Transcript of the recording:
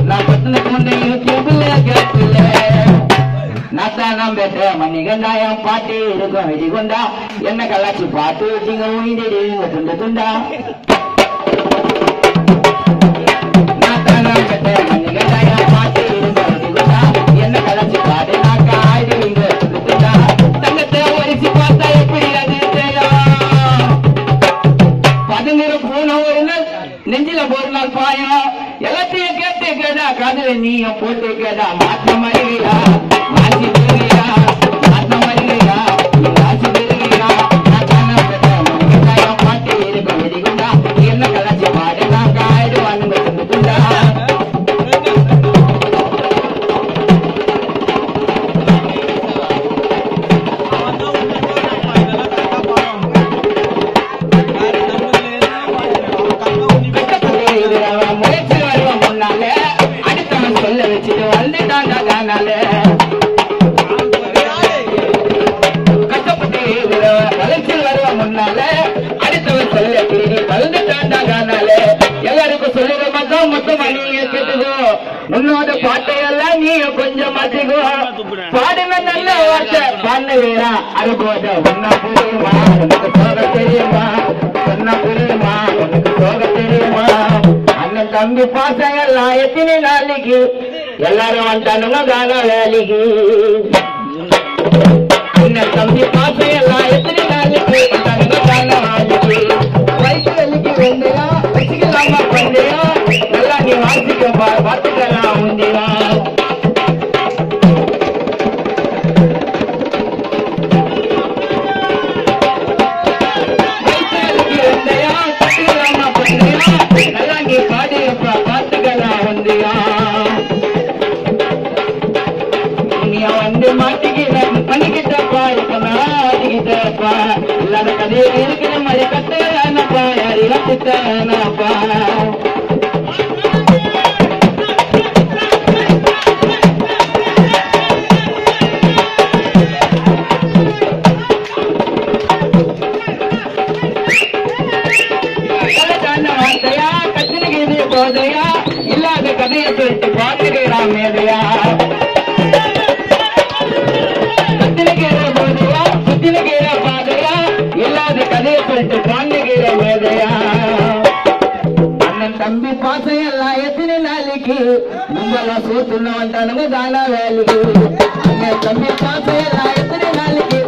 நான் பத்தனுக்கு முன்னே யூடியூப்ல கேட்கல நான் பெற்ற மணிகண்டாயம் பாட்டு இருக்கும் வெடிகுண்டா என்ன கலாச்சி பாட்டு வச்சிங்க உயிரிடி துண்டு துண்டா நான் பெற்ற மணிகண்டாயம் பாட்டு இருக்கும் வெடிகுண்டா என்ன கலாச்சி பாட்டு நாக்கா ஆயிடுவீங்க துண்டு துண்டா தங்கத்தை வரிச்சு பார்த்தா எப்படி அது பதுங்கிற பூனை ஒரு நாள் நெஞ்சில ஒரு நாள் பாயம் எல்லாத்தையும் கேட்டு கேடா காதுல நீயும் போட்டு கேடா மாற்ற மறியா மாற்றி பெறுகியா மாற்ற மறியா ராசி பெறுகியா நான் பாட்டு இருக்கும் வெடிகுண்டா என்ன கலாச்சி பாடு நான் காயிடுவானுங்க துண்டுண்டா கட்டப்பட்டு வளர்ச்சியில் வருவ முன்னால அடுத்தவன் சொல்ல திரும்பி வளர்ந்துட்டாண்டாலே எல்லாருக்கும் சொல்லுற மட்டும் மொத்தமா நீங்க கேட்டுக்கோ உன்னோட பாட்டையெல்லாம் நீங்க கொஞ்சம் மாத்திக்கோ பாடுன நல்ல வார்த்தை பாடு வேறா அது போத ஒன்னா புரியுமா உனக்கு சோக தெரியுமா சொன்ன புரியுமா உனக்கு சோக தெரியுமா அண்ணன் தம்பி பாசம் எல்லாம் எத்தனை நாளைக்கு எல்லாரும் வந்துட்டானுங்க கால வேலைக்கு அண்ணன் தம்பி பாசம் எல்லாம் எத்தனை நாளைக்கு வந்துட்டானுங்க கால வேலைக்கு வயசு வேலைக்கு வேண்டியா வச்சுக்கலாமா பண்ணியா நல்லா நீ வாசிக்க பார்த்துக்கலாம் உண்டியா வயசு வேலைக்கு வேண்டியா வச்சுக்கலாமா பண்ணியா நல்லா நீ பாடியப்பா பார்த்துக்கலாம் உண்டியா வந்து மாட்டிக்கிறேன் பண்ணிக்கிட்டப்பா இப்ப நாட்டிக்கிட்டப்பா இல்லாத கதையை இருக்கிற மாதிரி கட்டப்பா யார் இழந்துட்டப்பா வார்த்தையா கத்திரிக்கிறது போதையா இல்லாத கதையை சொல்லிட்டு பாட்டுக்கிறான் மேதையா இல்லாத கதையை சொல்லிட்டு பாண்டுகிற மேதையா அண்ணன் தம்பி பாசம் எல்லாம் எத்தனை நாளைக்கு உங்களெல்லாம் சோத்துன்னு வந்துட்டானுங்க தானா வேலைக்கு அண்ணன் தம்பி பாசம் எல்லாம் எத்தனை நாளைக்கு